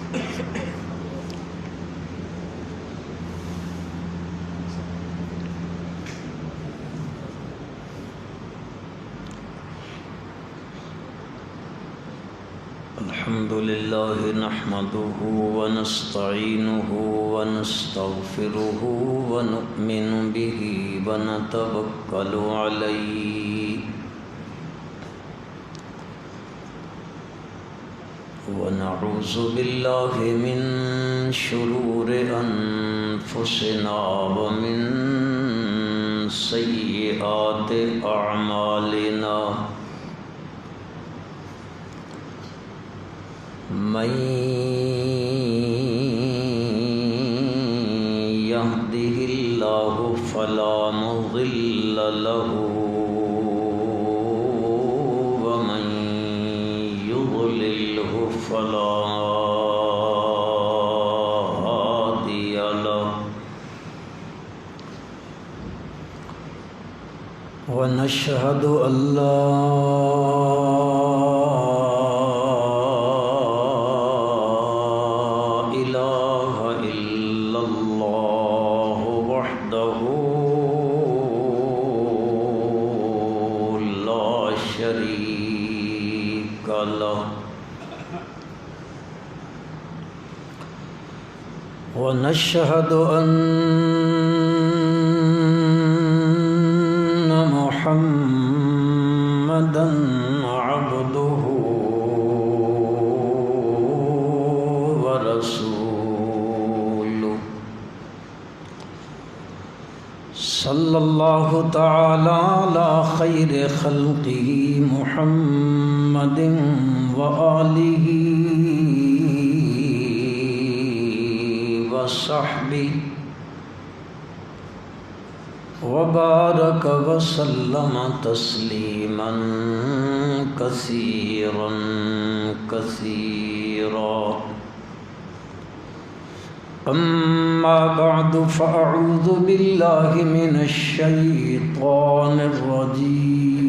الحمد لله نحمده ونستعينه ونستغفره ونؤمن به ونتوكل عليه ونعوذ بالله من شرور أنفسنا ومن سيئات أعمالنا من يهده الله فلا مضل له ومن يضلله فلا هادي له ونشهد أن لا ونشهد أن محمدًا عبده ورسوله صلى الله تعالى على خير خلقه محمد وآله وصحبه وبارك وسلم تسليما كثيرا كثيرا أما بعد فأعوذ بالله من الشيطان الرجيم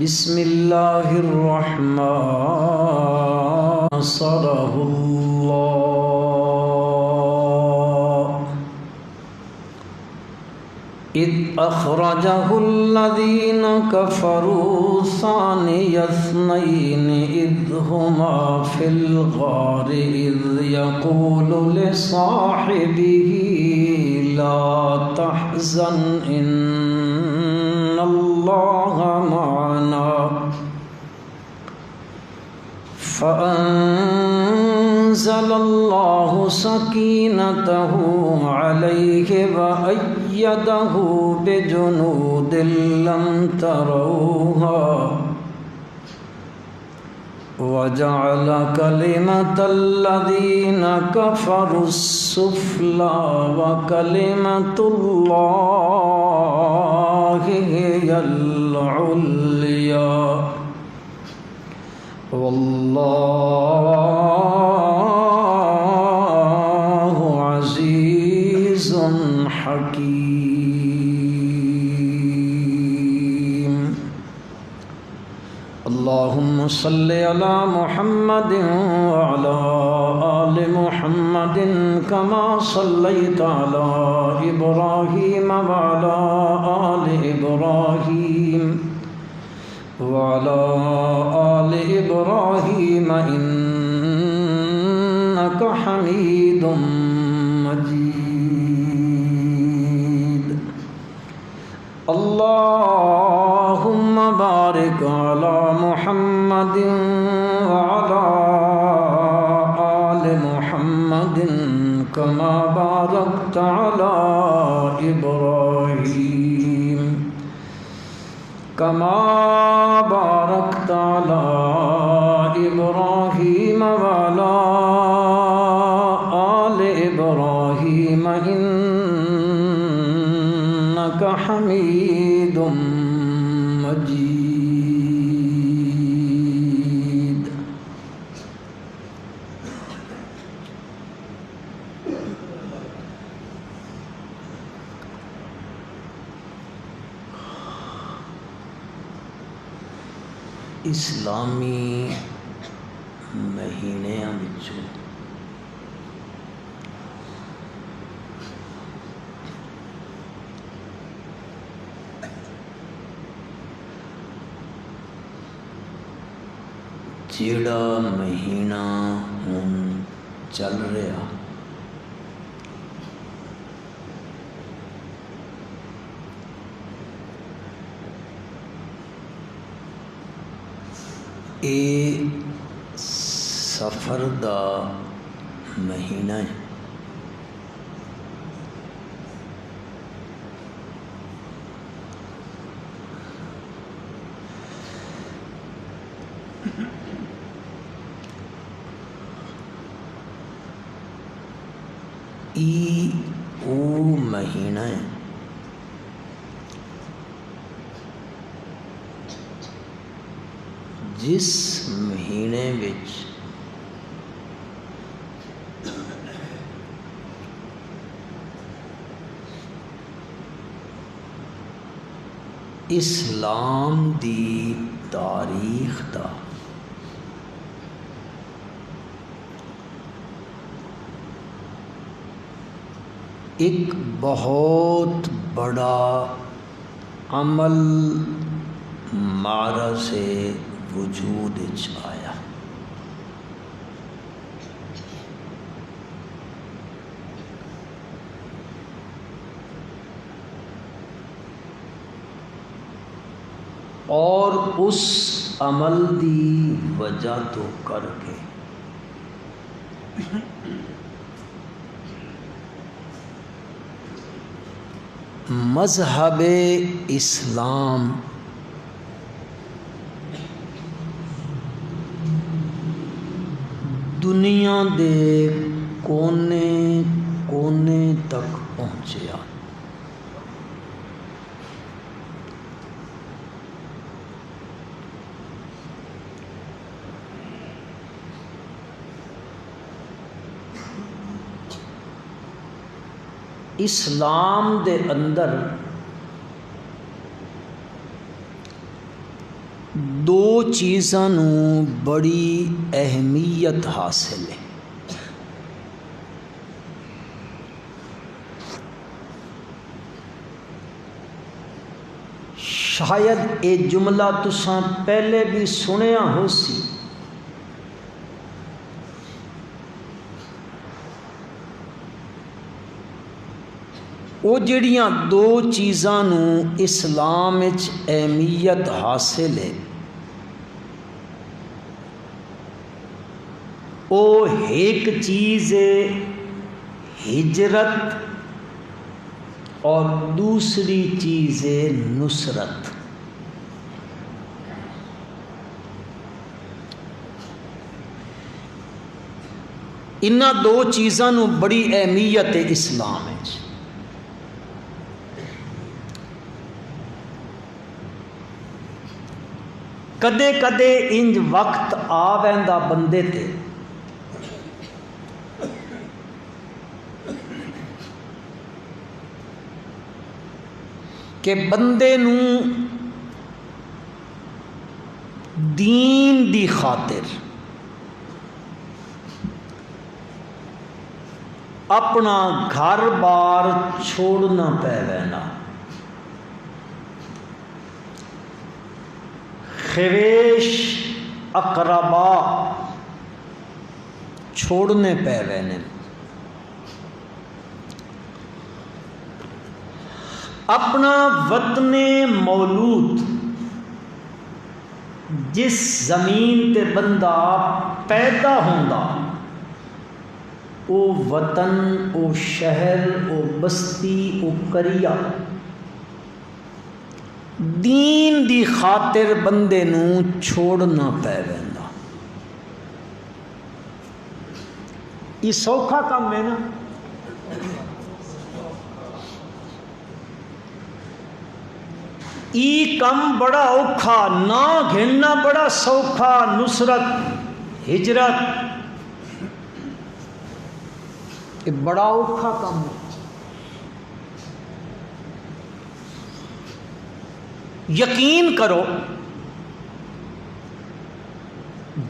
بسم الله الرحمن نصره الله إذ أخرجه الذين كفروا ثاني اثنين إذ هما في الغار إذ يقول لصاحبه لا تحزن إن الله معنا فأنزل الله سكينته عليه وأيده بجنود لم تروها وجعل كلمة الذين كفروا السفلى وكلمة الله هي العليا والله عزيز حكيم اللهم صل على محمد وعلى آل محمد كما صليت على إبراهيم وعلى آل إبراهيم وعلى آل إبراهيم إنك حميد مجيد اللهم بارك على محمد وعلى آل محمد كما باركت على إبراهيم كما باركت على إبراهيم وعلى آل إبراهيم إنك حميد مجيد اسلامی مہینیاں وچوں جیڑا مہینہ ہن چل رہا اے سفر دا مہینہ ہے۔ او مہینہ ہے جس مہینے وچ اسلام دی تاریخ دا ایک بہت بڑا عمل مارا سے وجود وچ آیا۔ اور اس عمل دی وجہ تو کر کے مذہب اسلام دنیا دے کونے کونے تک پہنچیا۔ اسلام دے اندر دو چیزاں نوں بڑی اہمیت حاصل ہے۔ شاید یہ جملہ تساں پہلے بھی سنیا ہو سی، وہ جڑیاں دو چیزاں نوں اسلام وچ اہمیت حاصل ہے، وہ ایک چیز ہے ہجرت اور دوسری چیز ہے نصرت۔ انہاں دو چیزاں نوں بڑی اہمیت ہے اسلام وچ۔ کدے کدے انج وقت آ ویندا بندے تے کہ بندے نوں دین دی خاطر اپنا گھر بار چھوڑنا پے وینا، خیش اقربا چھوڑنے پے وینے، اپنا وطن مولود جس زمین تے بندہ پیدا ہوندا، او وطن، او شہر، او بستی، او قریہ دین دی خاطر بندے نوں چھوڑنا پے ویندا۔ یہ سوکھا کام ہے نا؟ ای کم بڑا اوکھا، نہ گھننا بڑا سوکھا، نصرت ہجرت یہ بڑا اوکھا کام ہے۔ یقین کرو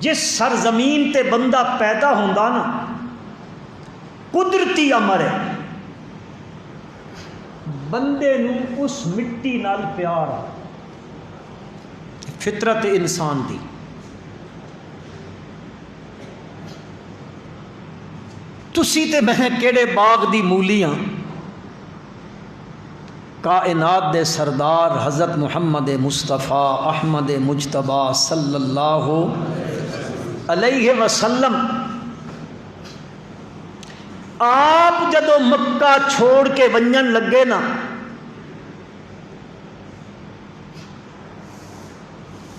جس سرزمین تے بندہ پیدا ہوندا نا قدرتی امر ہے بندے نو اس مٹی نال پیار آ، فطرت انسان دی۔ تسی تے میں کیڑے باغ دی مولی ہاں، کائنات دے سردار حضرت محمد مصطفیٰ احمد مجتبیٰ صلی اللہ علیہ وسلم آپ جدو مکہ چھوڑ کے ونجن لگے نا،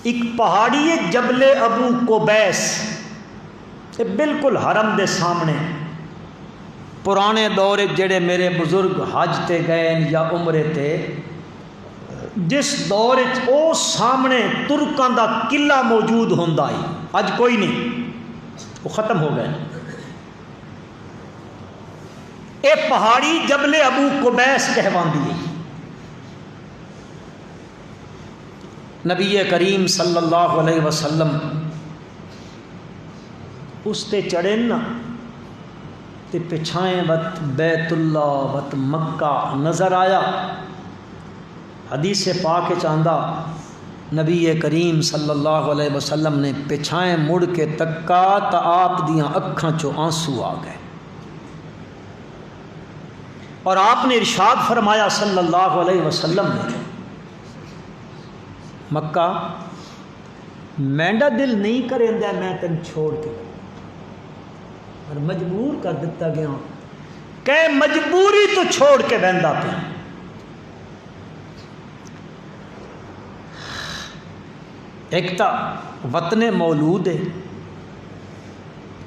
ایک پہاڑی ہے جبل ابو قبیس، یہ بالکل حرم دے سامنے۔ پرانے دور جڑے میرے بزرگ حج تے گئے یا عمرے تے، جس دور او سامنے ترکاں دا قلعہ موجود ہوندا ہے، اج کوئی نہیں، وہ ختم ہو گئے۔ اے پہاڑی جبل ابو قبیس کہواندی ہے۔ نبی کریم صلی اللہ علیہ وسلم اس تے چڑھے نا تے پچھائیں وت بیت اللہ وت مکہ نظر آیا۔ حدیث پاک چاندہ نبی کریم صلی اللہ علیہ وسلم نے پچھائیں مڑ کے تکا تا آپ دیاں اکھاں چو آنسو آ گئے، اور آپ نے ارشاد فرمایا صلی اللہ علیہ وسلم نے، مکہ مینڈا دل نہیں کریندا میں تن چھوڑ کے، اور مجبور کر دیتا گیا کہ مجبوری تو چھوڑ کے بہندا پیا۔ ایک تا وطن مولود ہے،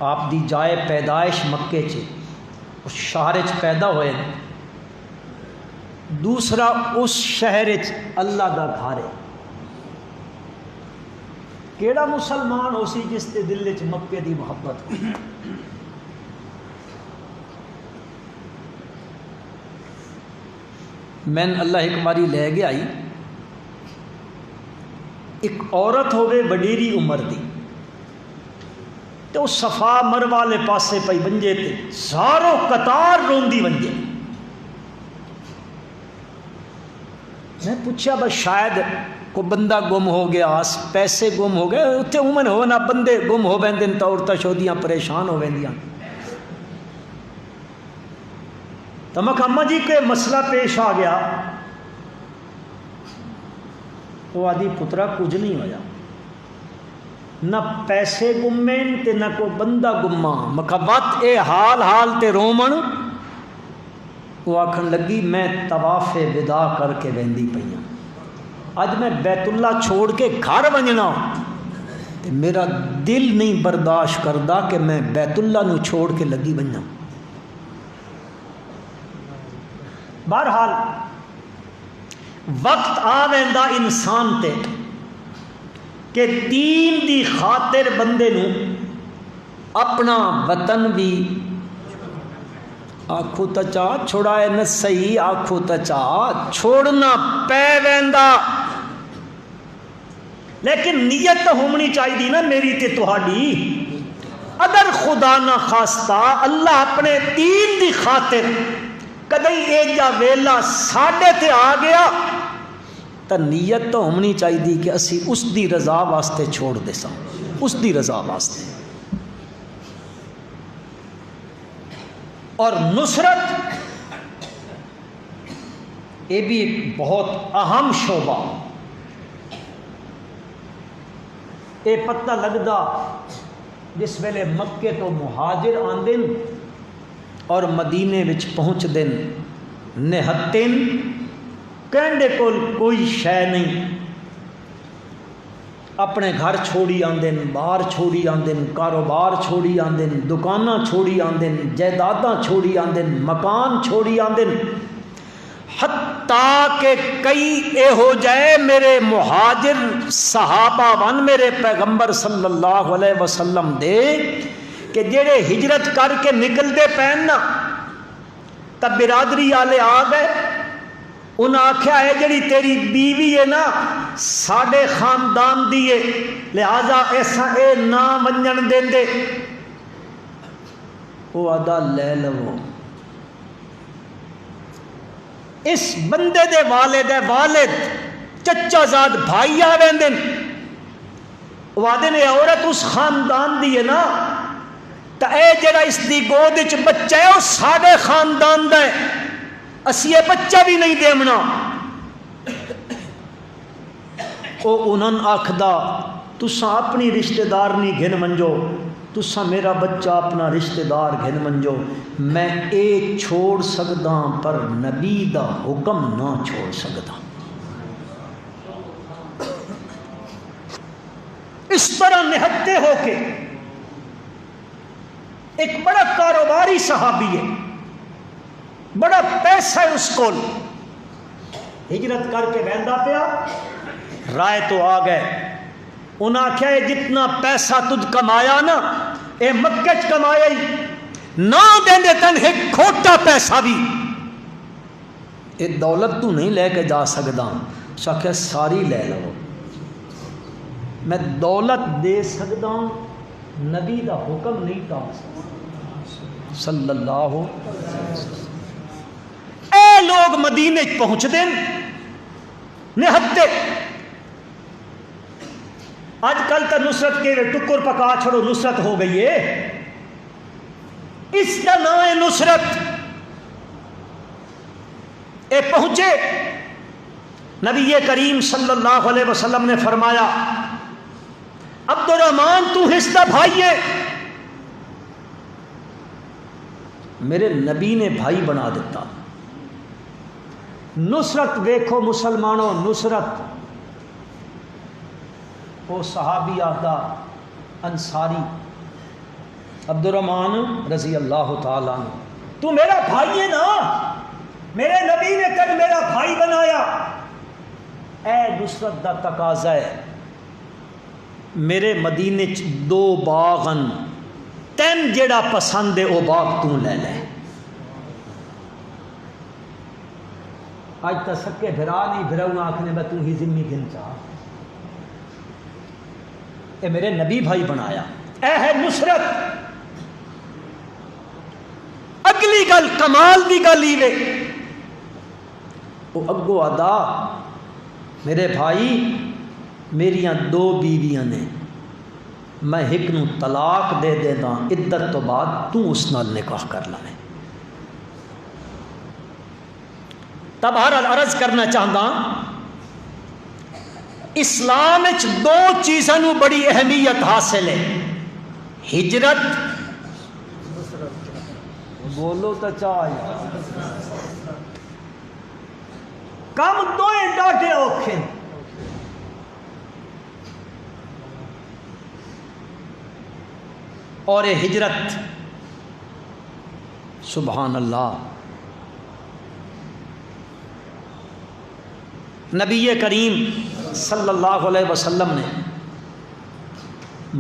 آپ دی جائے پیدائش مکے چ، اس شہر چ پیدا ہوئے، دوسرا اس شہر چ اللہ دا گھر ہے۔ کیڑا مسلمان ہو سی جس کے دل چ مکے دی محبت ہو؟ میں اللہ ایک باری لے گیا آئی، ایک عورت ہوگی وڈیری عمر دی، تو صفا مروہ والے پاسے پئی ونجے تے ساروں قطار روندی ونجے۔ میں پوچھا بس شاید کو بندہ گم ہو گیا، پیسے گم ہو گئے، اتنے عموماً ہو نا بندے گم ہو ویندے تو عورتاں شودیاں پریشان ہو ویندیاں۔ تو میں کہا اماں جی کہ مسئلہ پیش آ گیا، وہ آدھی پترا کچھ نہیں ہویا، نہ پیسے گمین تے نہ کوئی بندہ گما، میں کہا وات اے حال تے رومن۔ وہ آکھن لگی میں طواف ودا کر کے ویندی پئیاں، اج میں بیت اللہ چھوڑ کے گھر ونجنا تے میرا دل نہیں برداشت کردا کہ میں بیت اللہ نو چھوڑ کے لگی ونجنا۔ بہرحال وقت آ ویندا انسان تے کہ دین دی خاطر بندے نو اپنا وطن بھی آکھو تچا چھوڑائے نہ صحیح، آکھو تچا چھوڑنا پے ویندا، لیکن نیت تو ہونی چاہیے نا میری تے تہاڈی۔ اگر خدا نہ خواستہ اللہ اپنے دین دی خاطر کدی ایجا ویلا ساڈے تے آ گیا تو نیت تو ہونی چاہیے کہ اسی اس دی رضا واسطے چھوڑ دے ساں، اس دی رضا واسطے۔ اور نصرت یہ بھی ایک بہت اہم شعبہ، یہ پتہ لگدا جس ویلے مکے تو مہاجر آندن اور مدینے وچ پہنچ دن نہتن، کہندے کول کوئی شے نہیں، اپنے گھر چھوڑی آندن، باہر چھوڑی آندن، کاروبار چھوڑی آندن، دکاناں چھوڑی آندن، جائیداداں چھوڑی آندن، مکان چھوڑی آندن، حتیٰ کہ کئی اے ہو جائے میرے مہاجر صحابہ ون میرے پیغمبر صلی اللہ علیہ وسلم دے کہ جڑے ہجرت کر کے نکل دے پین نا تب برادری والے آ گئے انہیں آخیا ہے جڑی تیری بیوی ہے نا ساڈے خاندان دی ہے، لہذا ایسا اے نہ منجن دیں دے۔ وہ آدھا لے لو۔ اس بندے دے والد چچا زاد بھائی آویں دن، وہ آدھے نے عورت اس خاندان دی ہے نا، تو اے جڑا اس دی گود وچ بچہ ہے وہ ساڈے خاندان دا ہے، اسی یہ بچہ بھی نہیں دیمنا۔ او انہوں آکھدا تساں اپنی رشتہ دار نہیں گھن منجو، تساں میرا بچہ اپنا رشتہ دار گھن منجو، میں اے چھوڑ سکدا پر نبی دا حکم نہ چھوڑ سکدا۔ اس طرح نہتے ہو کے ایک بڑا کاروباری صحابی ہے، بڑا پیسہ ہے اس کو، ہجرت کر کے ویندا پیا، رائے تو آ گئے، انہاں آخیا ہے جتنا پیسہ تجھ کمایا نا اے مکے چ کمایا ہی نہ دیں تن ایک کھوٹا پیسہ بھی، اے دولت تو نہیں لے کے جا سکدا۔ اس آخیا ساری لے لو، میں دولت دے سکدا ہوں، نبی دا حکم نہیں ٹال سکتا صلی اللہ علیہ وسلم۔ اے لوگ مدینے پہنچ دیں نہتے، آج کل تو نصرت کے ٹکر پکا چھوڑو نصرت ہو گئی ہے، اس کا نام ہے نصرت۔ اے پہنچے، نبی کریم صلی اللہ علیہ وسلم نے فرمایا عبد الرحمن تو حصہ بھائی ہے، میرے نبی نے بھائی بنا دیتا۔ نصرت دیکھو مسلمانوں، نصرت وہ صحابی آدھا انصاری عبد الرحمن رضی اللہ تعالیٰ عنہ، تو میرا بھائی ہے نا، میرے نبی نے کل میرا بھائی بنایا، اے نصرت دا تقاضا ہے میرے مدینے چ 2 باغن، تین جیڑا پسند ہے وہ باغ تو لے لے۔ آج تک سکے بھرا نہیں بھراؤں آنکھنے میں تو ہی ذمہ گن چاہ، اے میرے نبی بھائی بنایا، اے ہے نصرت۔ اگلی گل کمال دی گل ہی وے، وہ اگو آدھا میرے بھائی میریاں 2 بیویاں نے، میں ایک نو طلاق دے دے دا، عدت تو بعد تو اس نال نکاح کر لے۔ تب ہر عرض کرنا چاہتا اسلام وچ 2 چیزاں نو بڑی اہمیت حاصل ہے، ہجرت، بولو تو چاہیے کم 2 ڈاٹے اوکھے، اور ہجرت سبحان اللہ۔ نبی کریم صلی اللہ علیہ وسلم نے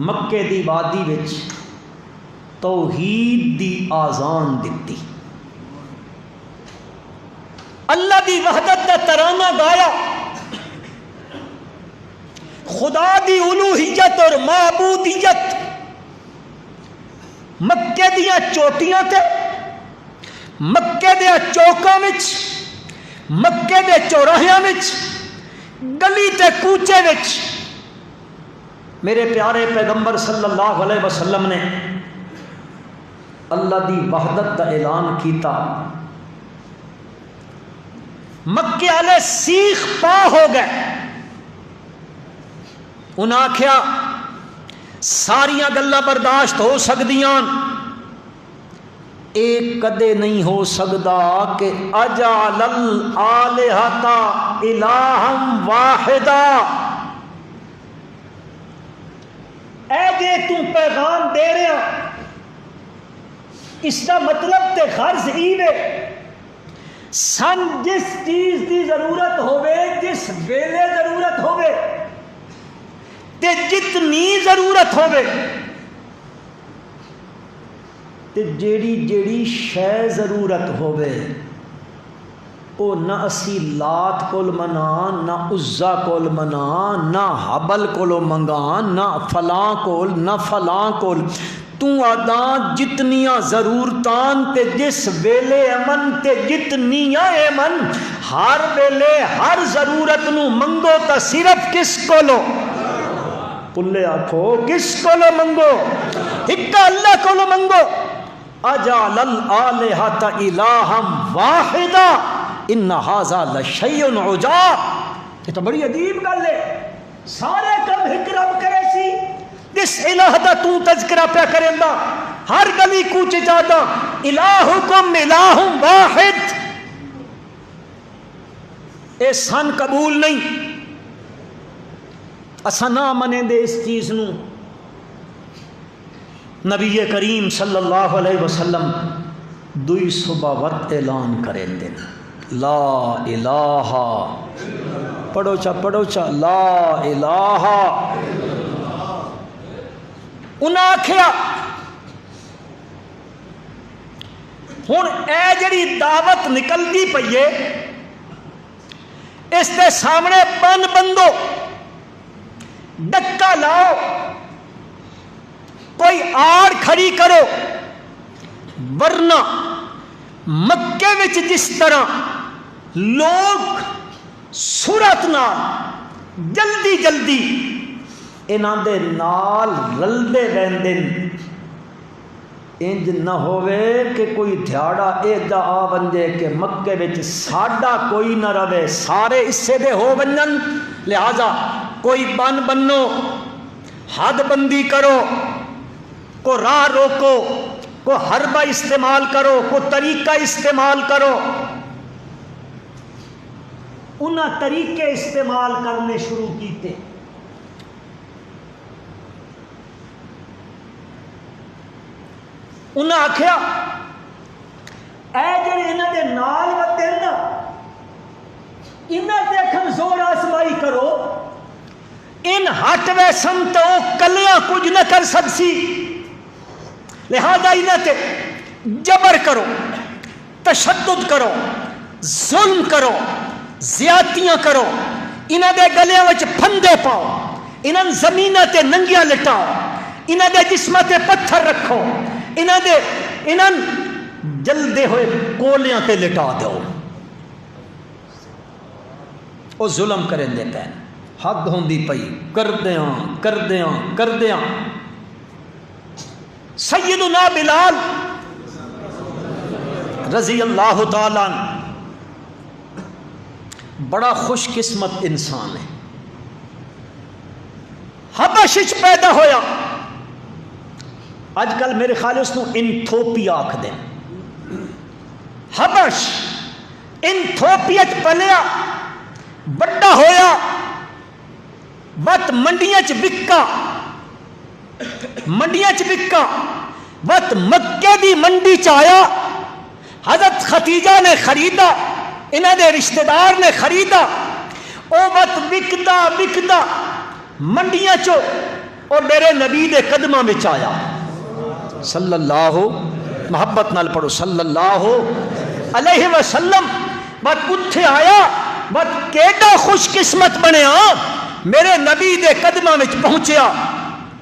مکے دی وادی وچ توحید دی آزان دتی، اللہ دی وحدت دا ترانہ گایا، خدا دی الوہیت اور معبودیت مکے دیا چوٹیاں تے، مکے دیا چوکاں وچ، مکے دے چوراہیاں وچ، گلی تے کوچے وچ میرے پیارے پیغمبر صلی اللہ علیہ وسلم نے اللہ دی وحدت دا اعلان کیتا۔ مکے والے سیخ پا ہو گئے، انہاں آکھیا ساریاں گلاں برداشت ہو سکدیاں، ایک کدے نہیں ہو سکدا کہ اجعل الالہۃ الہا واحدا، اے جے تو پیغام دے رہا اس کا مطلب تے غرض ای وے سن جس چیز دی ضرورت ہوئے، جس ویلے ضرورت ہوئے تے جتنی ضرورت ہوئے تے جیڑی جیڑی شے ضرورت ہوئے او نہ اسی لات کول منا، نہ عزا کول منا، نہ حبل کولو منگا، نہ فلاں کول، نہ فلاں کول، تو آداں جتنیاں ضرورتان تے جس ویلے امن تے جتنیاں امن، ہر ویلے ہر ضرورت نو منگو تا صرف کس کولو؟ پلے آکھو کس کولو منگو؟ ہکا اللہ کولو منگو۔ اجعل الآلہۃ الہا واحدا ان ھذا لشیء عجاب۔ یہ تو بڑی عجیب گل ہے، سارے کم ایک رب کرے سی، جس الہ دا تو تذکرہ پہ کریندا، ہر گلی کوچے جادا الہکم الہ واحد، اے سن قبول نہیں، اسا نہ منے دے اس چیز نو۔ نبی کریم صلی اللہ علیہ وسلم دوئی صبح وقت اعلان کریں دیں لا الہ، پڑھو چا لا الہ۔ انہاں آکھیا ہن اے جڑی دعوت نکلدی پئیے اس دے سامنے بن بندو، ڈکا لاؤ، کوئی آڑ کھڑی کرو، ورنہ مکے وچ جس طرح لوگ سرعت نال جلدی جلدی انہاں دے نال رلدے رہندے، انج نہ ہوئے کہ کوئی دھیاڑا ایڈا آ ونجے کہ مکے وچ ساڈا کوئی نہ رہے، سارے اسے دے ہو ونجن۔ لہذا کوئی بن بنو، حد بندی کرو، کو راہ روکو، کو حربہ استعمال کرو، کو طریقہ استعمال کرو۔ انہاں طریقے استعمال کرنے شروع کیتے۔ انہاں آکھیا اے جڑے انہاں دے نال وتے نا، انہاں تے اکھن زور آزمائی کرو، ان ہٹ ویسن تو کلیاں کچھ نہ کر سکسی، لہذا انہاں تے جبر کرو، تشدد کرو، ظلم کرو، زیادتیاں کرو، انہاں دے گلیاں وچ پھندے پاؤ، انہاں زمیناں تے ننگیاں لٹاؤ، انہاں دے جسماں تے پتھر رکھو، انہاں جلدے ہوئے کولیاں تے لٹا دو۔ او ظلم کریں دے پین، حد ہوندی پئی، کردیاں سیدنا بلال رضی اللہ تعالیٰ بڑا خوش قسمت انسان ہے، حبش وچ پیدا ہویا، اج کل میرے خیال اس کو انتھوپیا آکھ دیں، حبش انتھوپیت پلیا، بڑا ہویا، وقت منڈیاں چ بکا، وقت مکے دی منڈی چ آیا، حضرت خدیجہ نے خریدا، انہاں دے رشتہ دار نے خریدا، او وقت بکدا منڈیاں چو اور میرے نبی دے قدماں وچ آیا صلی اللہ، محبت نال پڑھو صلی اللہ علیہ وسلم، وقت اتھے آیا، وقت کیڈا خوش قسمت بنیا، میرے نبی دے قدماں وچ پہنچیا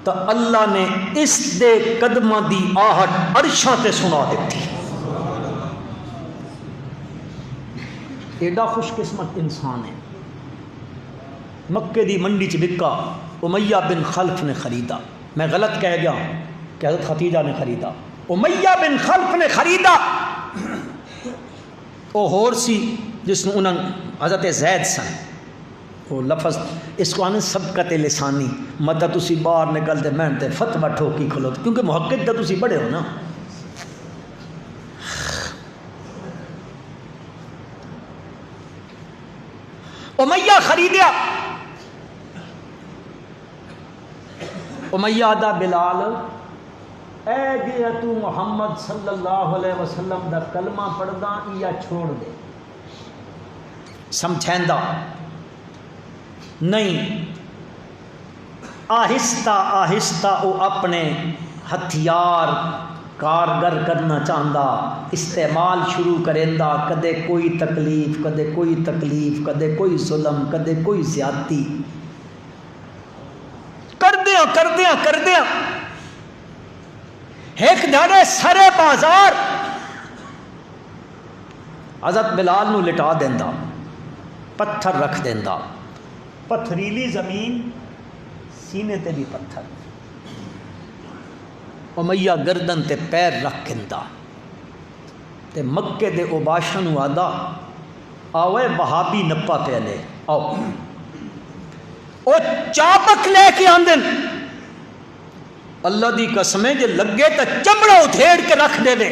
تو اللہ نے اس دے قدماں دی آہٹ عرشاں تے سنا دیتی۔ ایڈا خوش قسمت انسان ہے، مکے دی منڈی چ بکا، امیہ بن خلف نے خریدا، میں غلط کہہ گیا کہ حضرت خدیجہ نے خریدا، امیہ بن خلف نے خریدا، وہ ہور سی جس نے انہوں حضرت زید سن، وہ لفظ اس کو آنے سبقت لسانی، مدد تسی باہر نکل دے مہن تے فتوہ ٹھوکی کھلو، کیونکہ محقق دا تسی بڑے ہو نا۔ امیہ خریدیا، امیہ آدھا بلال اے جی تو محمد صلی اللہ علیہ وسلم دا کلمہ پڑھدا یا چھوڑ دے، سمجھیندا نہیں، آہستہ آہستہ وہ اپنے ہتھیار کارگر کرنا چاہتا، استعمال شروع کریندا، کدے کوئی تکلیف، کدے کوئی تکلیف، کدے کوئی ظلم، کدے کوئی زیادتی، کردیاں ایک دھڑے سرے بازار حضرت بلال نو لٹا دیندا، پتھر رکھ دیندا، پتھریلی زمین، سینے تے بھی پتھر، امیہ گردن تے پیر رکھ کھندا تے مکے دے اوباشاں نو آدا آوے وہابی نپا پہلے آؤ، او چابک لے کے آندن، اللہ دی قسمیں جے لگے تا چمڑا ادھیڑ کے رکھ دے دے،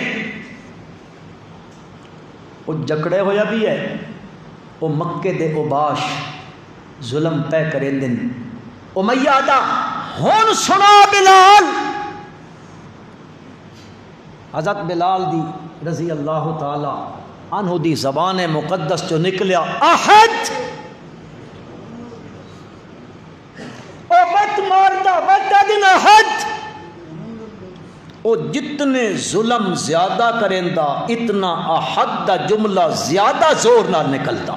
وہ جکڑے ہویا بھی ہے، وہ مکے دے اوباش ظلم پہ کریں دن، امیہ آدھا ہون سنا بلال، حضرت بلال دی رضی اللہ تعالی عنہ دی زبان مقدس جو نکلیا احد، او مت ماردا مت دن احد، او جتنے ظلم زیادہ کریندا اتنا احد دا جملہ زیادہ زور نہ نکلدا۔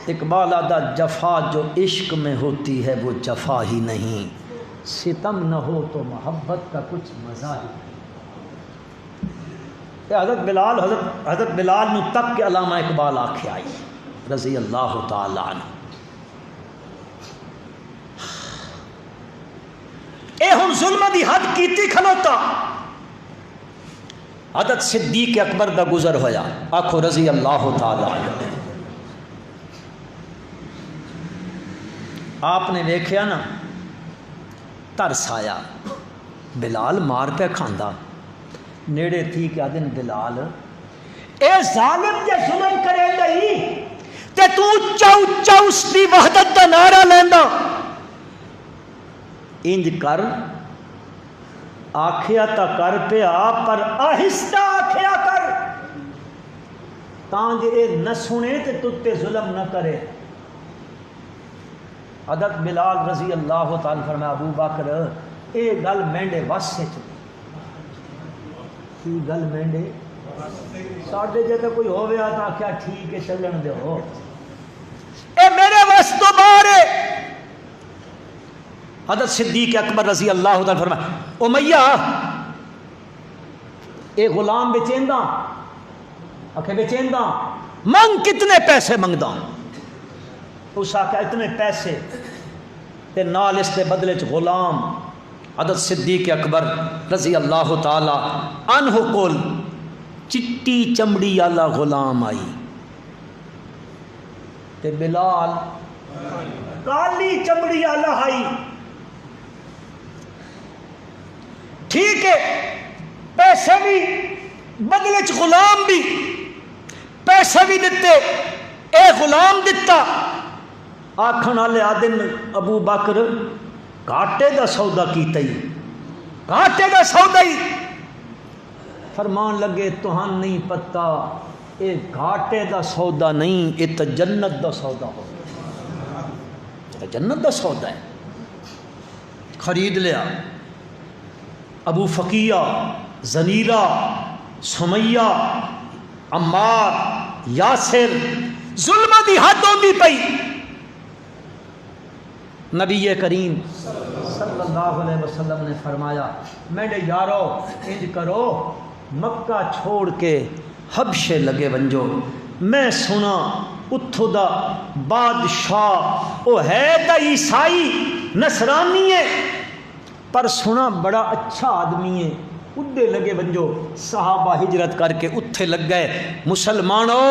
اقبال آدھا جفا جو عشق میں ہوتی ہے وہ جفا ہی نہیں، ستم نہ ہو تو محبت کا کچھ مزہ ہی نہیں۔ حضرت بلال نو تک کے علامہ اقبال آکھے آئی رضی اللہ تعالی عنہ، اے ہن ظلم دی حد کیتی کھلوتا، حضرت صدیق اکبر دا گزر ہویا، آکھو رضی اللہ تعالی عنہ۔ آپ نے دیکھیا نا ترس آیا، بلال مار پہ کھاندا، نیڑے تھی کہ آدن بلال اے ظالم جے ظلم کرے لئی تے تو اچا اس دی وحدت دا نعرہ لیندا، انج کر آکھیا تا کر پیا پر آہستہ آکھیا کر، تاں جے نہ سنے تے تُتے ظلم نہ کرے۔ حضرت بلال رضی اللہ تعالی فرمایا ابو بکر اے گل مینڈے واسے کی گل مینڈے ساڈے جے کوئی ہووے تا کیا ٹھیک ہے چلن دیو، اے میرے وس تو باہر ہے۔ حضرت صدیق اکبر رضی اللہ تعالی فرمایا امیہ اے غلام بیچیندا، آکھے بیچیندا منگ کتنے پیسے منگدا، اس آکھا اتنے پیسے تے نال اس دے بدلے چ غلام۔ حضرت صدیق اکبر رضی اللہ تعالی عنہ کول چٹی چمڑی والا غلام آئی تے بلال کالی چمڑی والا آئی، ٹھیک ہے پیسے بھی بدلے چ غلام بھی، پیسے بھی دیتے، اے غلام دتا، آکھن والے آدن ابو بکر گھاٹے دا سودا کیتا ہی، گھاٹے دا سودا ہی، فرمان لگے تہان نہیں پتہ اے گھاٹے دا سودا نہیں، اے تا جنت دا سودا ہو، جنت دا سودا ہے۔ خرید لیا ابو فقیہ، زنیرہ، سمیہ، عمار، یاسر، ظلم دی حد ہوندی پئی۔ نبی کریم صلی اللہ علیہ وسلم نے فرمایا میرے یارو انج کرو مکہ چھوڑ کے حبشے لگے ونجو، میں سنا اتھو دا بادشاہ او ہے دا عیسائی نصرانی ہے پر سنا بڑا اچھا آدمی ہے، اڈے لگے ونجو۔ صحابہ ہجرت کر کے اتھے لگ گئے، مسلمانوں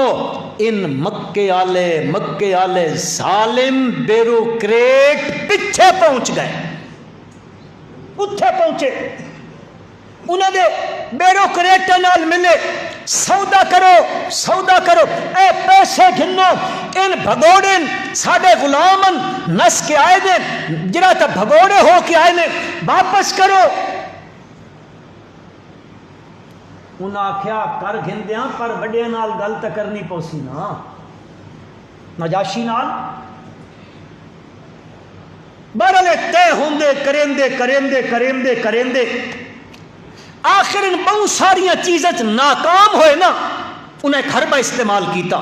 ان مکے آلے ظالم بیروکریٹ پیچھے پہنچ گئے، اتھے پہنچے، انہوں نے بیروکریٹ نال ملے، سودا کرو، اے پیسے گھنو، ان بھگوڑن ساڑے غلامن نس کے آئے دیں، جرا تا بھگوڑے ہو کے آئے دیں، واپس کرو۔ انہاں آکھیا کر گھندیاں پر بڑے نال گل تے کرنی پوسی نا، نجاشی نال بہرحال طے ہوندے کریندے کریندے کریندے کریندے آخر ان بہت ساریاں چیزیں ناکام ہوئے نا، انہیں ایک حربہ استعمال کیتا.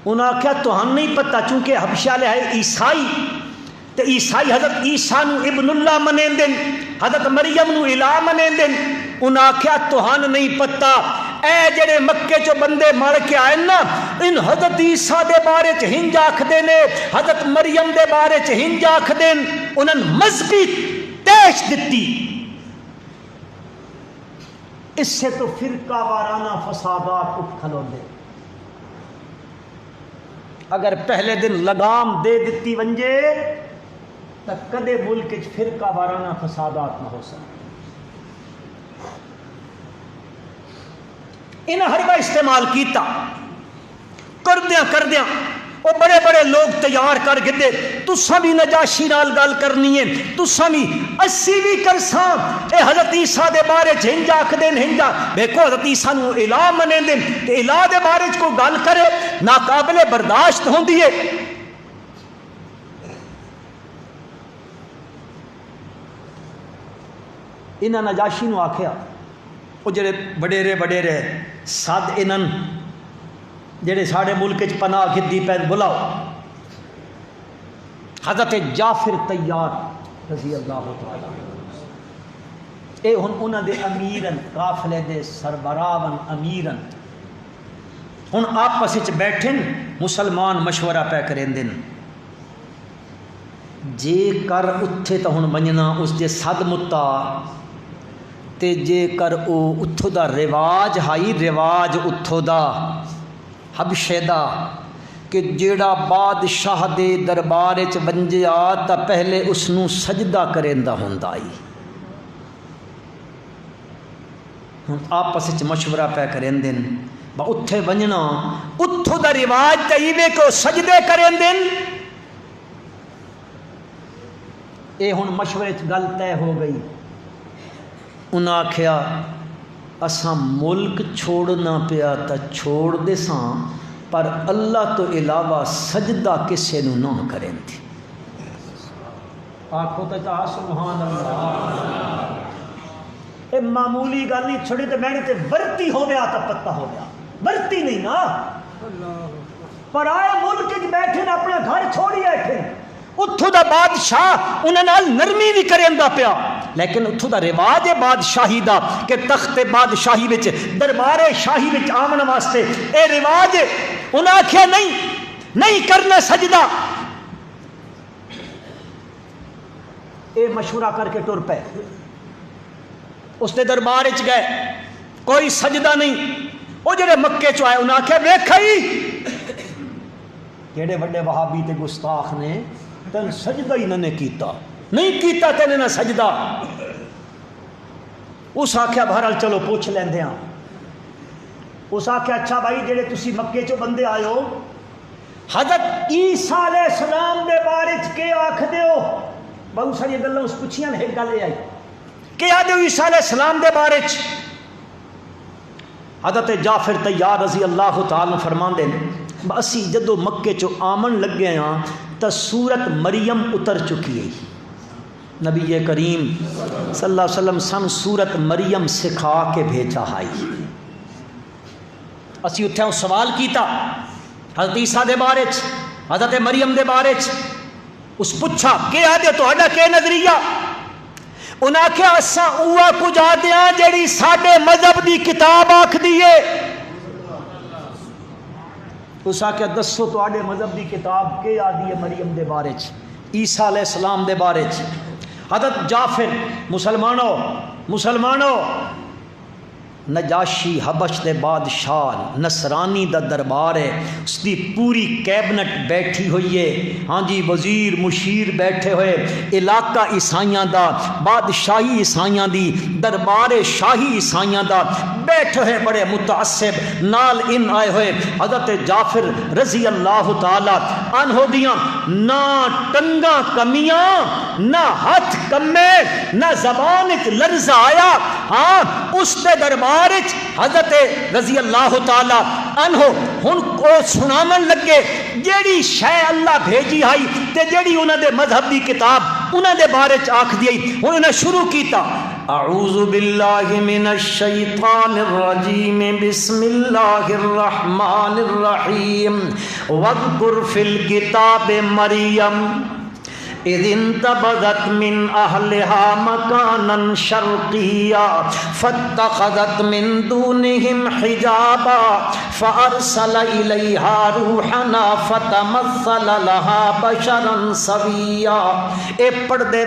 انہاں آخیا تو ہم نہیں پتہ، چونکہ حبشہ والے ہے عیسائی، تو عیسائی حضرت عیسیٰ نو ابن اللہ منیندن، حضرت مریم نو الہ منیندن. انہاں آخیا تو ہم نہیں پتہ اے جڑے مکے چو بندے مر کے آئے نا، ان حضرت عیسیٰ دے بارے چ ہنج آکھدے نے، حضرت مریم دے بارے چ ہنج آکھدے، انہاں مذہبی تیش دتی. اس سے تو فرقہ وارانہ فسادات اٹھ کھلوندے. اگر پہلے دن لگام دے دیتی ونجے تو کدے ملک فرقہ وارانہ فسادات نہ ہو سکتے. انہیں حربہ استعمال کیتا، کردیاں وہ بڑے بڑے لوگ تیار کر کے دے، تساں بھی نجاشی نال گل کرنی ہے، تساں بھی اسی بھی کرساں اے حضرت عیسیٰ دے بارے ہنج آکھ دین، ہنجا دیکھو حضرت عیسیٰ نو الہ منے دین، تے الہ دے بارے کوئی گل کرے ناقابل برداشت ہوندی ہے. انہاں نجاشی نو آکھیا، وہ جڑے وڈیرے سد انہاں جڑے ساڑے ملک چ پناہ گدی پہ بلاؤ. حضرت جعفر طیار رضی اللہ تعالی اے ہن انہاں دے امیرن، قافلے دے سربراہن امیرن، ہن آپس وچ بیٹھن مسلمان مشورہ پہ کریندن، جے کر اتھے تو ہن ونجنا اس دے صد متا، تے جے کر او اتھو دا رواج ہائی، رواج اتھو دا حبشے دا کہ جیڑا بادشاہ دے دربار چ ونجیا تا پہلے اس نو سجدہ کریندا ہوندا ائی. ہن آپس وچ مشورہ پہ کریندن با اتھے ونجنا، اتھو دا رواج تے ایویں کہ سجدے کریندن. اے ہن مشورے چ گل طے ہو گئی. انہاں آکھیا اساں ملک چھوڑنا پیا تا چھوڑ دے ساں، پر اللہ تو علاوہ سجدہ کسے نو نہ کریں تھی. آکھو تے تا سبحان اللہ. اے معمولی گل نہیں چھوڑی تے میں تے ورتی ہو گیا تا پتہ ہو گیا، ورتی نہیں نا، پر آئے ملک وچ بیٹھے اپنا گھر چھوڑی بیٹھے، اتھو دا بادشاہ انہاں نال نرمی بھی کریندا پیا، لیکن اتھو دا رواج ہے بادشاہی دا کہ تخت بادشاہی وچ دربار شاہی وچ آمن واسطے اے رواج ہے. انہاں آکھیا نہیں کرنا سجدہ. اے مشورہ کر کے ٹر پے، اس دے دربار وچ گئے، کوئی سجدہ نہیں. وہ جڑے مکے چ آئے انہاں آکھیا ویکھئی جڑے بڑے وہابی تے گستاخ نے تن سجدہ ہی نہ کیتا، نہیں کیتا تینے نہ سجدہ. اس آکھیا بہرحال چلو پوچھ لیندے ہاں. اس آکھیا اچھا بھائی جڑے تسی مکے چو بندے آئے ہو، حضرت عیسیٰ علیہ السلام دے بارے چ کے آکھدے ہو؟ بہت ساری گلاں اس پوچھیاں نے، ایک گل یہ آئی کہ آدھے عیسیٰ علیہ السلام دے بارے چ. حضرت جعفر طیار رضی اللہ تعالی فرماندے نے اسی جدو مکے چو آمن لگے ہاں تا سورت مریم اتر چکی ہے. نبی کریم صلی اللہ علیہ وسلم سن سورت مریم سکھا کے بھیجا ہائی. اسی اتھے سوال کیتا حضرت عیسیٰ دے بارے چ، حضرت مریم دے بارے چ. اس پوچھا کہ آدھے تو اڈا کہ نظریہ؟ انہاں کیا اساں اوہ کچھ آدھے ہاں جڑی ساڈے مذہب دی کتاب آکھ دیئے. اس آکھیا دسو تو آڈے مذہب دی کتاب کے آدھی ہے مریم دے بارے چ، عیسیٰ علیہ السلام دے بارے چ. حضرت جعفر مسلمانوں نجاشی حبش دے بادشاہ نصرانی دا دربار ہے، اس دی پوری کیبنٹ بیٹھی ہوئی ہے، ہاں جی وزیر مشیر بیٹھے ہوئے، علاقہ عیسائیاں دا، بادشاہی عیسائیاں دی، دربار شاہی عیسائیاں دا بیٹھے ہوئے بڑے متعصب نال ان آئے ہوئے. حضرت جعفر رضی اللہ تعالی عنہ دیاں نہ ٹنگاں کمیاں، نہ ہاتھ کمے، نہ زبان وچ لرز آیا. ہاں اس دے دربار حضرت رضی اللہ تعالی عنہ ہن کو سناون لگے جیڑی شے اللہ بھیجی آئی تے جیڑی انہاں دے مذہب دی کتاب انہاں دے بارے چ آکھ دی ہن انہاں شروع کیتا اعوذ باللہ من الشیطان الرجیم بسم اللہ الرحمن الرحیم واذکر فی الکتاب مریم اذ انتبذت من اہلها مکانا شرقیا فاتخذت من دونهم حجابا فارسل الیها روحنا فتمثل لها بشرا سویا اے پڑھدے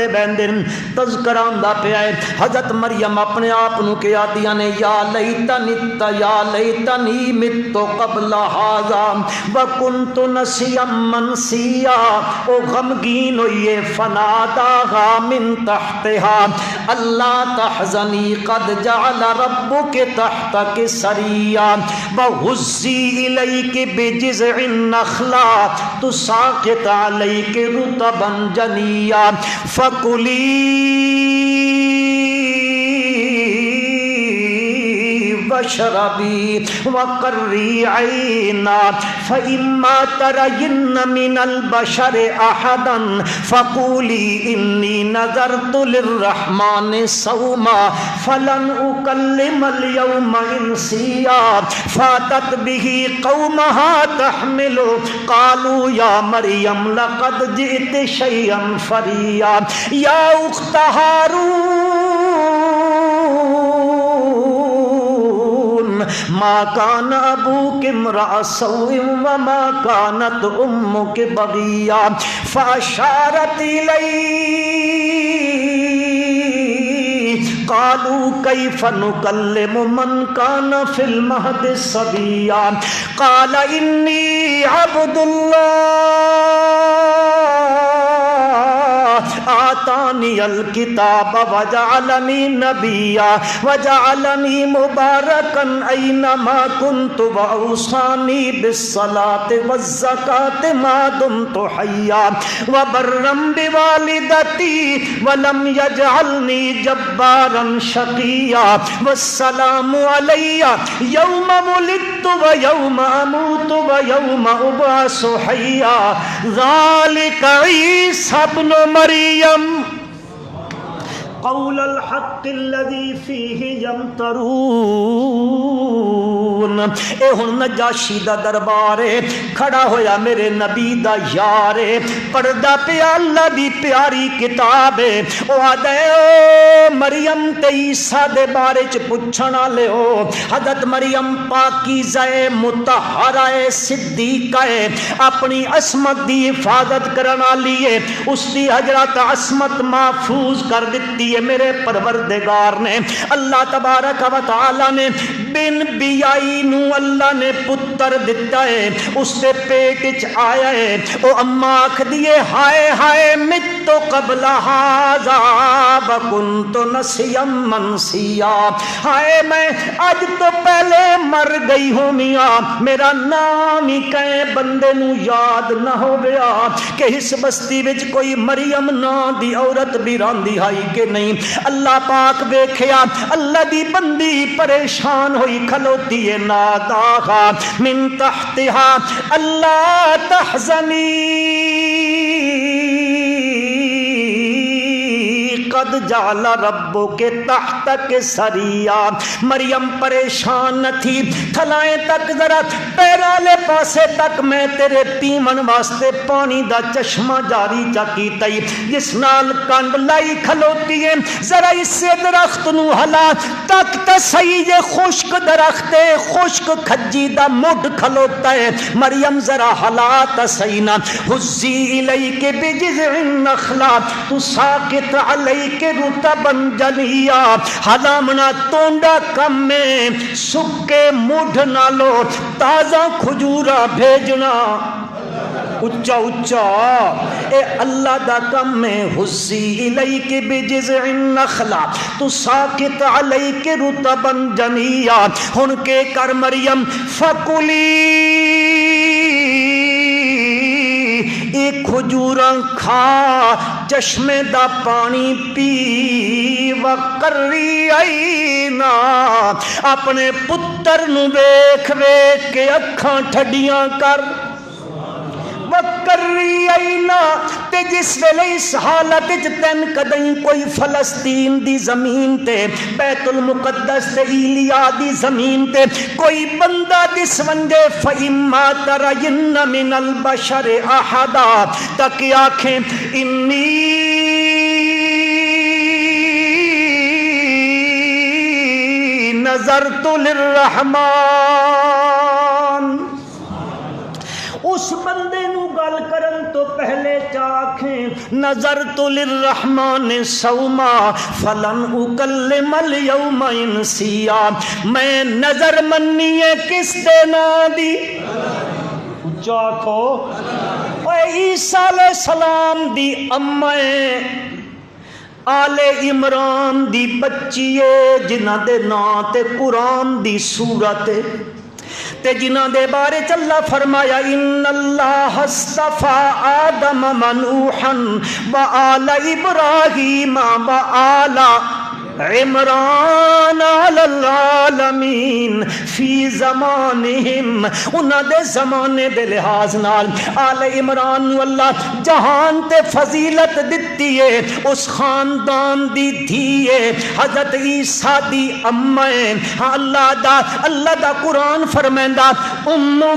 بیندن تذکرہ آندا پیا ہے حضرت مریم اپنے آپ نو کہیا دیا نے یا لیتنی مت قبل ھذا وکنت نسیا منسیا او غمگین ہوئیے فناداہا من تحتها اللہ تحزنی قد جعل ربک تحتک سریا وہزی الیک بجذع النخلہ تساقط علیک رطبا جنیا فکلی واشربی وقری عینا فإما ترین من البشر احدا فقولی انی نذرت للرحمن صوما فلن اکلم اليوم انسیا فاتت به قومها تحمل قالوا یا مریم لقد جئت شیئا فریا یا اخت ہارون ما کان ابوک امرأ سوء وما کانت امک بغیا فاشارت الی قالوا کیف نکلم من کان فی المہد صبیا قال انی عبد اللہ آتانی الکتاب وجعلنی نبیا وجعلنی مبارکا اینما کنت واوصانی بالصلاة والزکاة ما دمت حیا وبرا بوالدتی ولم یجعلنی جبارا شقیا والسلام علی یوم ولدت ویوم اموت ویوم ابعث حیا ذالک عیسی ابن مریم قول الحق الذي فيه يمترون اے ہن نجاشی دا دربار کھڑا ہویا میرے نبی دا یار پڑھدا پیا اللہ دی پیاری کتاب او آدے مریم تے عیسیٰ دے بارے چ پوچھن والے ہو حضرت مریم پاکیزہ مطہرہ صدیقہ اپنی عصمت دی حفاظت کرن والی ہے اس دی حضرت عصمت محفوظ کر دتی میرے پروردگار نے اللہ تبارک و تعالی نے بن بیائی نو اللہ نے پتر دیتا ہے اس دے پیٹ وچ آیا ہے او اما آکھ دیے ہائے ہائے مت قبل ھذا وکنت نسیا منسیا ہائے میں اج تو پہلے مر گئی ہوں میاں میرا نام ہی کہیں بندے نو یاد نہ ہو گیا کہ اس بستی وچ کوئی مریم نام دی عورت بھی راندی ہائی کہ نہیں اللہ پاک ویکھیا اللہ دی بندی پریشان ہوئی کھلوتی ہے ناداہا من تحتہا اللہ تحزنی قد جعل ربک تحتک سریا مریم پریشان نہ تھی تھلائیں تک ذرا پیرالے پاسے تک میں تیرے پیمن واسطے پانی دا چشمہ جاری چا کیتا جس نال کنڈ لائی کھلوتی ہے ذرا اس سے درخت نو ہلا تک تسائی یہ خشک درخت خشک کھجی دا مڈ کھلوتا ہے مریم ذرا ہلا تسائینا حزی الیک بجذع النخلہ تساقط علیک رطبا جنیا حلامنا تونڈا کم میں سکے مڈ نالو تازہ کھجورا بھیجنا اچھا اچھا اے اللہ دا کم میں حسی الیک بجذع النخلہ تساقط علیک رطبا جنیا ہن کے کر مریم فکلی اے کھجوراں کھا چشمے دا پانی پی وقری عینا اپنے پتر نو ویکھ ویکھ کے اکھاں ٹھڈیاں کر وقری عینا تے جس ویلے اس حالت وچ تین کدیں کوئی فلسطین دی زمین تے بیت المقدس تے ایلیا دی زمین تے کوئی بندہ دس ونجے فَإِمَّا تَرَيِنَّ مِنَ الْبَشَرِ أَحَدًا تک آنکھیں انی نظرت للرحمن اس بندے نو گل کرن تو پہلے چاکھیں نظرت للرحمن صوما فلن اکلم اليوم انسیا میں نظر منیے کس دے نا دی چاکھو اے عیسیٰ علیہ السلام دی امائیں آل عمران دی بچیے جنہ دے نا تے قرآن دی سورت تے جنہ دے بارے اللہ فرمایا ان اللہ اصطفى آدم منوحا وآل ابراہیم وآل عمران علی العالمین فی زمانہم انہاں دے زمانے دے لحاظ نال آل عمران نو اللہ جہان تے فضیلت دتی ہے اس خاندان دی دھیے حضرت عیسیٰ دی امائیں اللہ دا قرآن فرمیندا امہ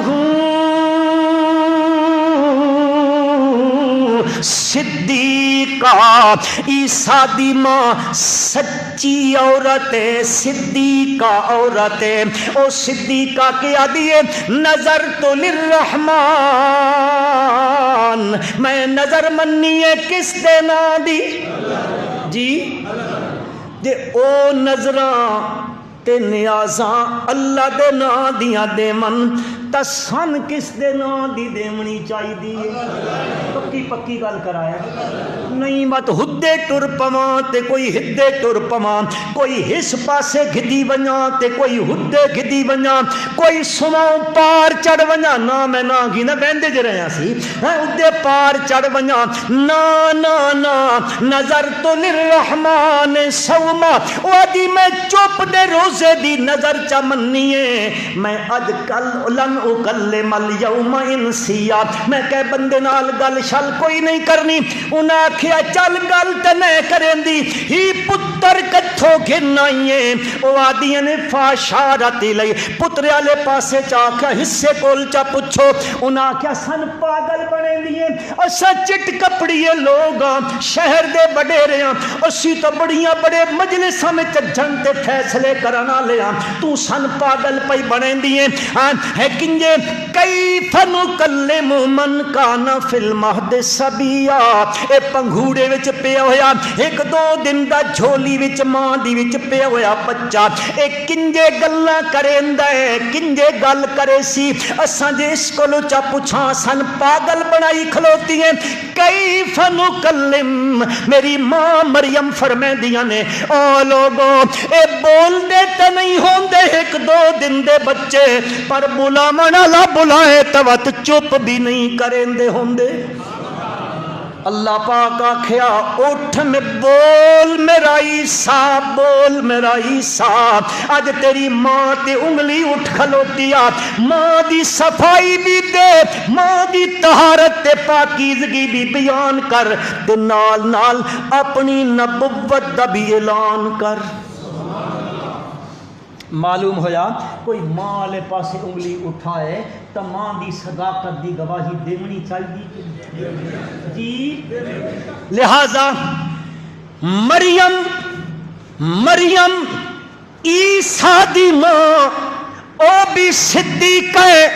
صدیقہ عیسیٰ دی ماں سچی عورت ہے صدیقہ عورت ہے او صدیقہ کیا دیے نظر تو للرحمن میں نظر منیے کس دے نا دی جی دے او نظراں تے نیازاں اللہ دے نا دیاں دے من تسن کس دے نا دی دیمنی چاہی دیئے پکی گل کرایا نہیں مت ہدے ٹر پواں تے کوئی ہدے ٹر پواں کوئی ہس پاسے گھدی ونجاں تے کوئی ہدے گھدی ونجاں کوئی سماؤں پار چڑھ ونجاں نا میں نا گی نا بہندے جو رہے ہیں سی ہدے پار چڑھ ونجاں نا نا نا نظر تو للرحمن سوما وادی میں چوپ دے روزے دی نظر چمنیے میں اج کل لن اکلم اليوم انسیا میں کہ بندے نال گل شل کوئی نہیں کرنی انہاں آکھیا چل گل تے نہ کریں دی ہی پتر کتھوں گھنائیے او آدیاں نے فاشارت لئی پتر والے پاسے چاکھا حصے کول چا پوچھو انہاں آکھیا سن پاگل بنے دیے اسا چٹ کپڑیے لوگ شہر دے وڈیریاں اسی تو بڑیاں بڑے مجلساں میں چجھن تے فیصلے کرنا لیا تو سن پاگل پئی بنے دیے ہے کنجے کیف نکلم من کان فی المہد صبیا اے پنگھوڑے وچ پیا ہویا ایک دو دن دا جھولی وچ ماں دی وچ پیا ہویا بچہ اے کنجے گلاں کریندا ہے کنجے گل کرے سی اساں جے اس کولو چا پوچھاں سن پاگل بنائی کھلوتی ہیں کیف نکلم میری ماں مریم فرمیندیاں نے او لوگو اے بول دے تے نہیں ہوندے ایک دو دن دے بچے پر بلاونا لا بلائے توت چپ بھی نہیں کریں دے ہوندے اللہ پاک آکھیا اٹھ میں بول میرا عیسیٰ بول میرا عیسیٰ آج تیری ماں تے انگلی اٹھ کھلوتیا ماں دی صفائی بھی دے ماں دی طہارت تے پاکیزگی بھی بیان کر تے نال نال اپنی نبوت دا بھی اعلان کر معلوم ہویا کوئی ماں والے پاسے انگلی اٹھائے تو ماں دی صداقت دی گواہی دیونی چاہیے جی لہذا مریم عیسیٰ دی ماں او بھی صدیق ہے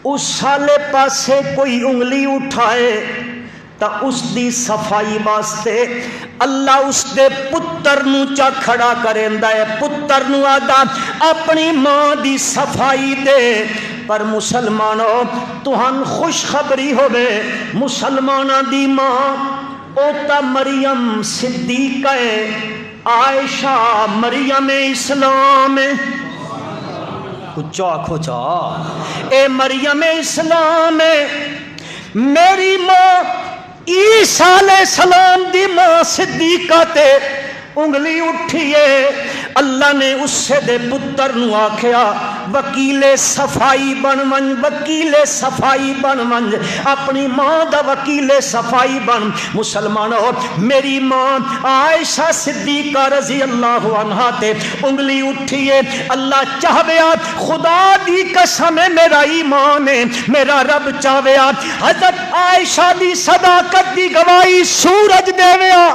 اس سالے پاسے کوئی انگلی اٹھائے تا اس دی صفائی واسطے اللہ اس دے پتر نو چا کھڑا کریندا ہے پتر نو آدا اپنی ماں دی صفائی دے پر مسلمانوں تہن خوشخبری ہوے مسلماناں دی ماں او تا مریم صدیقہ ہے عائشہ مریم اسلام کچا کھوچا اے مریم اسلام میری ماں عیسیٰ علیہ السلام دی ماں صدیقہ تے انگلی اٹھیے اللہ نے اس سے دے پتر نو آکھیا وکیل صفائی بن ونج، وکیل صفائی بن ونج، اپنی ماں دا وکیل صفائی بن۔ مسلمانوں میری ماں عائشہ صدیقہ رضی اللہ عنہا تے انگلی اٹھیے اللہ چاہویا خدا دی قسم میرا ایمان ہے میرا رب چاہویا حضرت عائشہ دی صداقت دی گواہی سورج دیویا،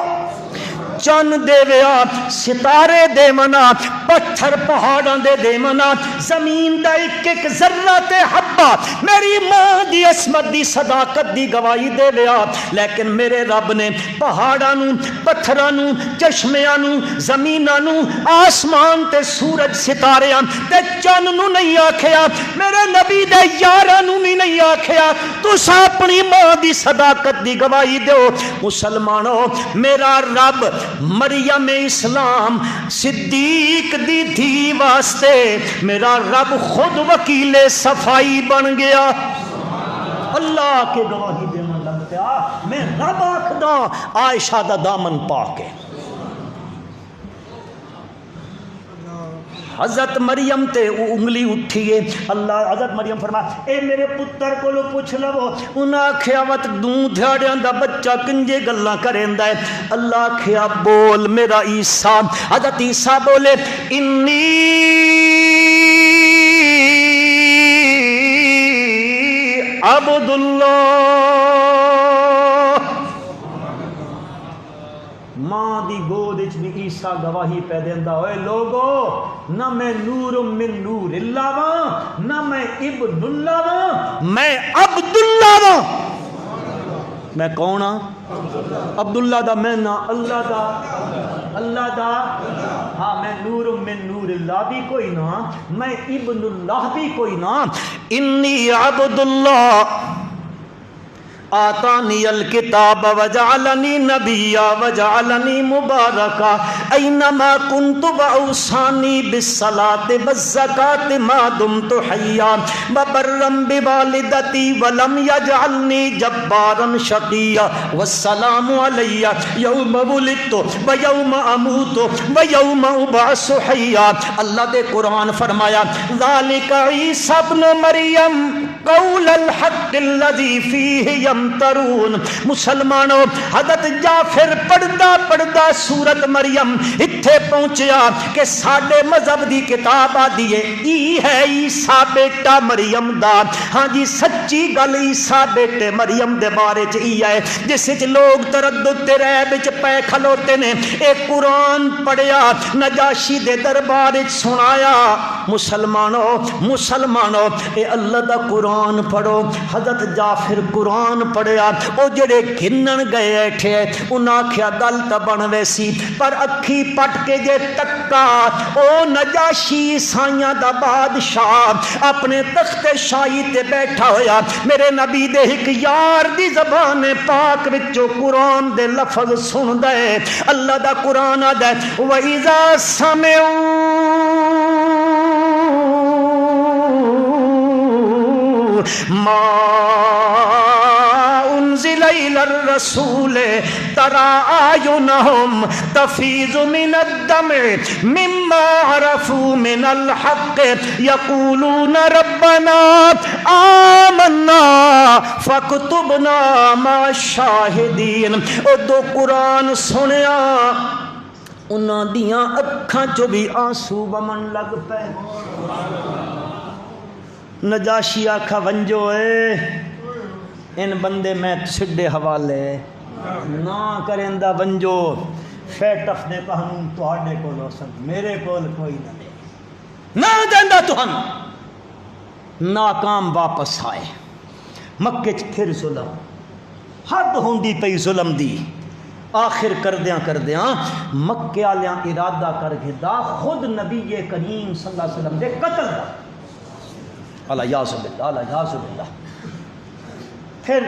چند دیویا، ستارے دے منا، پتھر پہاڑاں دے منا، زمین دا ایک ایک ذرہ تے حبہ میری ماں دی عصمت دی صداقت دی گواہی دیویا۔ لیکن میرے رب نے پہاڑاں نو، پتھراں نو، چشمیاں نو، زمیناں نو، آسمان تے سورج ستاریاں تے چند نو نہیں آکھیا، میرے نبی دے یاراں نو بھی نہیں آکھیا تساں اپنی ماں دی صداقت دی گواہی دیو۔ مسلمانوں میرا رب مریم اسلام صدیق دی تھی واسطے میرا رب خود وکیل صفائی بن گیا۔ اللہ کے گواہی دینا لگتا میں رب آکھدا عائشہ دا دامن پا کے۔ حضرت مریم تے انگلی اٹھیے اللہ حضرت مریم فرما اے میرے پتر کو لو پوچھ لو انہاں آکھیا وت دوں دھیاڑیاں دا بچہ کنجے گلاں کریندا ہے اللہ آکھیا بول میرا عیسیٰ، حضرت عیسیٰ بولے انی عبد اللہ۔ ماں دی گود وچ بھی عیسیٰ گواہی پہ دیندا ہوئے لوگو نہ میں نور من نور اللہ واں نہ میں ابن اللہ واں میں عبد اللہ واں۔ میں کون ہاں؟ عبداللہ دا میں نا اللہ دا، اللہ دا ہاں میں نور من نور اللہ بھی کوئی نہ میں ابن اللہ بھی کوئی نہ۔ انی عبد اللہ آتانی الکتاب وجعلنی نبیا وجعلنی مبارکا اینما کنت واوصانی بالصلاۃ والزکاۃ ما دمت حیا وبرا بوالدتی ولم یجعلنی جبارا شقیا والسلام علی یوم ولدت ویوم اموت ویوم ابعث حیا۔ اللہ دے قرآن فرمایا ذالک عیسی ابن مریم قول الحق الذی فیہ ترون۔ مسلمانوں حضرت جعفر پڑھدا پڑھدا سورت مریم اتھے پہنچیا کہ ساڈے مذہب دی کتاب آدی ہے ای ہے عیسیٰ بیٹا مریم دا۔ ہاں جی سچی گل عیسیٰ بیٹے مریم دے بارے چ ای ہے جس وچ لوگ تردد تے ریب وچ پے کھلوتے نے۔ اے قرآن پڑھیا نجاشی دے دربار وچ سنایا۔ مسلمانوں اے اللہ دا قرآن پڑھو۔ حضرت جعفر قرآن پڑھیا او جڑے گھنن گئے ایٹھے انہاں آکھیا گل تا بن ویسی پر اکھی پٹ کے جے تکا او نجاشی عیسائیاں دا بادشاہ اپنے تخت شاہی تے بیٹھا ہویا میرے نبی دے ایک یار دی زبان پاک وچوں قرآن دے لفظ سن دے۔ اللہ دا قرآن آدھے وَإِذَا سَمِعُوا مَا انزل الى الرسول ترى اعينهم تفيض من الدمع مما عرفوا من الحق يقولون ربنا آمنا فاكتبنا مع الشاهدين۔ او دو قرآن سنیا انہاں دیاں اکھاں چوں بھی آنسو ومن لگ پے۔ نجاشی آکھا ونجو اے ان بندے میں سڈے حوالے نہ کرندہ ونجو فیٹف نے قانون تہاڈے کول سن میرے کول کوئی نہ دے نہ دیندا تہن۔ ناکام واپس آئے مکے چ پھر ظلم حد ہوندی پئی ظلم دی۔ آخر کردیاں مکے والیاں ارادہ کر کے دا خود نبی کریم صلی اللہ علیہ وسلم دے قتل دا۔ اللہ یاذ باللہ اللہ یاذ باللہ۔ پھر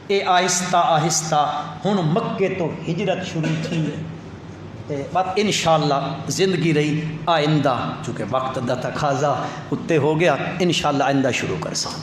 اے آہستہ آہستہ ہن مکے تو ہجرت شروع تھی تے بات انشاءاللہ زندگی رہی آئندہ چونکہ وقت دا تقاضا اتنے ہو گیا انشاءاللہ آئندہ شروع کر سان۔